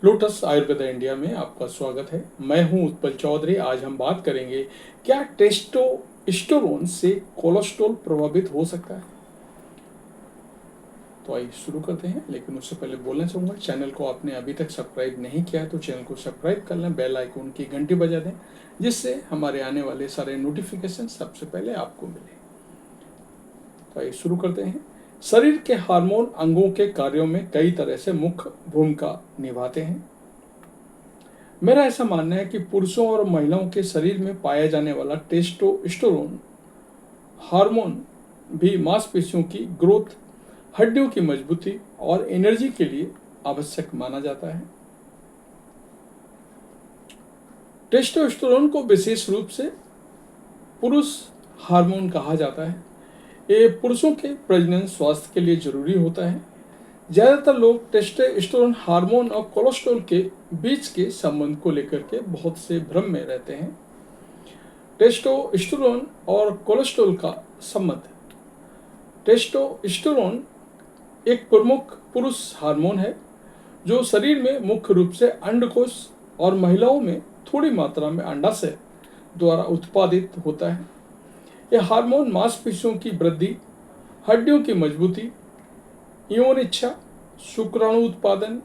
Lotus Ayurveda India में आपका स्वागत है। मैं हूं उत्पल चौधरी। आज हम बात करेंगे क्या टेस्टोस्टेरोन से कोलेस्ट्रॉल प्रभावित हो सकता है। तो आइए शुरू करते हैं, लेकिन उससे पहले बोलना चाहूँगा, चैनल को आपने अभी तक सब्सक्राइब नहीं किया है तो चैनल को सब्सक्राइब कर लें, बेल आइकन की घंटी बजा दें, जिससे हमारे आने वाले सारे नोटिफिकेशन सबसे पहले आपको मिले। तो आइए शुरू करते हैं। शरीर के हार्मोन अंगों के कार्यों में कई तरह से मुख्य भूमिका निभाते हैं। मेरा ऐसा मानना है कि पुरुषों और महिलाओं के शरीर में पाया जाने वाला टेस्टोस्टेरोन हार्मोन भी मांसपेशियों की ग्रोथ, हड्डियों की मजबूती और एनर्जी के लिए आवश्यक माना जाता है। टेस्टोस्टेरोन को विशेष रूप से पुरुष हार्मोन कहा जाता है। ये पुरुषों के प्रजनन स्वास्थ्य के लिए जरूरी होता है। ज़्यादातर लोग टेस्टोस्टेरोन हार्मोन और कोलेस्ट्रॉल के बीच के संबंध को लेकर के बहुत से भ्रम में रहते हैं। टेस्टोस्टेरोन और कोलेस्ट्रॉल का संबंध। टेस्टोस्टेरोन एक प्रमुख पुरुष हार्मोन है जो शरीर में मुख्य रूप से अंडकोश और महिलाओं में थोड़ी मात्रा में अंडाशय द्वारा उत्पादित होता है। यह हार्मोन मांसपेशियों की वृद्धि, हड्डियों की मजबूती, यौन इच्छा, शुक्राणु उत्पादन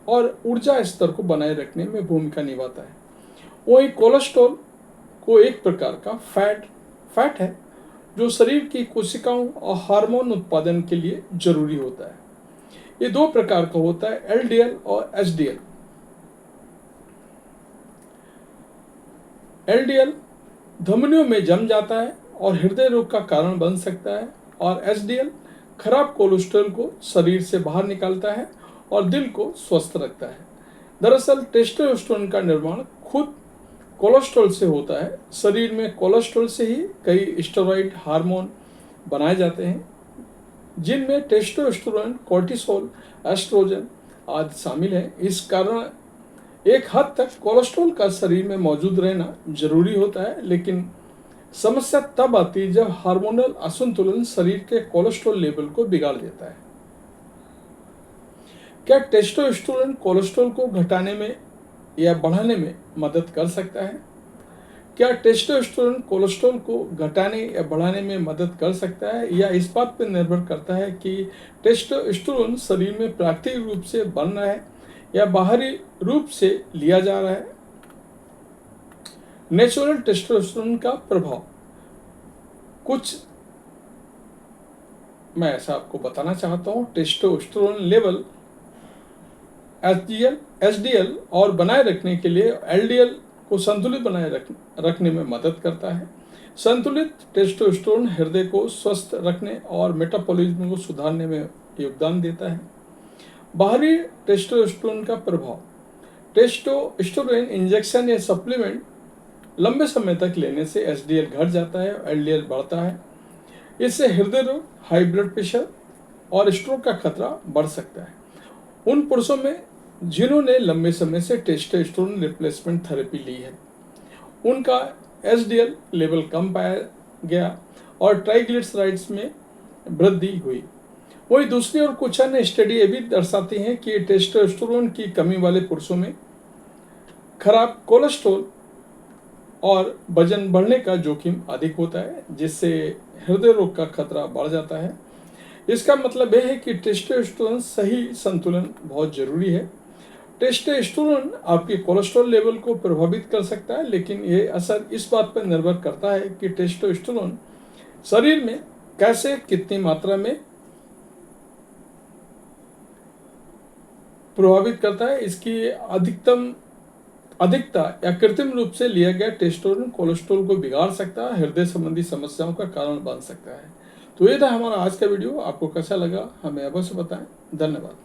और ऊर्जा स्तर को बनाए रखने में भूमिका निभाता है। वहीं कोलेस्ट्रॉल को एक प्रकार का फैट है जो शरीर की कोशिकाओं और हार्मोन उत्पादन के लिए जरूरी होता है। ये दो प्रकार का होता है, एलडीएल और एचडीएल। एलडीएल धमनियों में जम जाता है और हृदय रोग का कारण बन सकता है, और एचडीएल खराब कोलेस्ट्रॉल को शरीर से बाहर निकालता है और दिल को स्वस्थ रखता है। दरअसल टेस्टोस्टेरोन का निर्माण खुद कोलेस्ट्रॉल से होता है। शरीर में कोलेस्ट्रॉल से ही कई स्टेरॉइड हार्मोन बनाए जाते हैं, जिनमें टेस्टोस्टेरोन, कोर्टिसोल, एस्ट्रोजन आदि शामिल हैं। इस कारण एक हद तक कोलेस्ट्रॉल का शरीर में मौजूद रहना जरूरी होता है, लेकिन समस्या तब आती है जब हार्मोनल असंतुलन शरीर के कोलेस्ट्रॉल लेवल को बिगाड़ देता है। क्या टेस्टोस्टेरोन कोलेस्ट्रॉल को घटाने में या बढ़ाने में मदद कर सकता है? क्या टेस्टोस्टेरोन कोलेस्ट्रॉल को घटाने या बढ़ाने में मदद कर सकता है, या इस बात पर निर्भर करता है कि टेस्टोस्टेरोन शरीर में प्राकृतिक रूप से बन रहा है या बाहरी रूप से लिया जा रहा है? नेचुरल टेस्टोस्टेरोन का प्रभाव कुछ मैं ऐसा आपको बताना चाहता हूं। टेस्टोस्टेरोन लेवल एचडीएल और बनाए रखने के लिए एलडीएल को संतुलित बनाए रखने में मदद करता है। संतुलित टेस्टोस्टेरोन हृदय को स्वस्थ रखने और मेटाबॉलिज्म को सुधारने में योगदान देता है। बाहरी टेस्टोस्टेरोन का प्रभाव। टेस्टोस्टेरोन इंजेक्शन या सप्लीमेंट लंबे समय तक लेने से एचडीएल घट जाता है और एलडीएल बढ़ता है। इससे हृदय रोग, हाई ब्लड प्रेशर और स्ट्रोक का खतरा बढ़ सकता है। उन पुरुषों में जिन्होंने लंबे समय से टेस्टोस्टेरोन रिप्लेसमेंट थेरेपी ली है, उनका एचडीएल लेवल कम पाया गया और ट्राइग्लिसराइड्स में वृद्धि हुई। वहीं दूसरी ओर कुछ अन्य स्टडी ये भी दर्शाती हैं कि टेस्टोस्टेरोन की कमी वाले पुरुषों में खराब कोलेस्ट्रॉल और वजन बढ़ने का जोखिम अधिक होता है, जिससे हृदय रोग का खतरा बढ़ जाता है। इसका मतलब यह है कि टेस्टोस्टेरोन सही संतुलन बहुत जरूरी है। टेस्टोस्टेरोन आपके कोलेस्ट्रॉल लेवल को प्रभावित कर सकता है, लेकिन यह असर इस बात पर निर्भर करता है कि टेस्टोस्टेरोन शरीर में कैसे, कितनी मात्रा में प्रभावित करता है। इसकी अधिकता या कृत्रिम रूप से लिया गया टेस्टोस्टेरोन कोलेस्ट्रॉल को बिगाड़ सकता है, हृदय संबंधी समस्याओं का कारण बन सकता है। तो ये था हमारा आज का वीडियो। आपको कैसा लगा हमें अवश्य बताएं। धन्यवाद।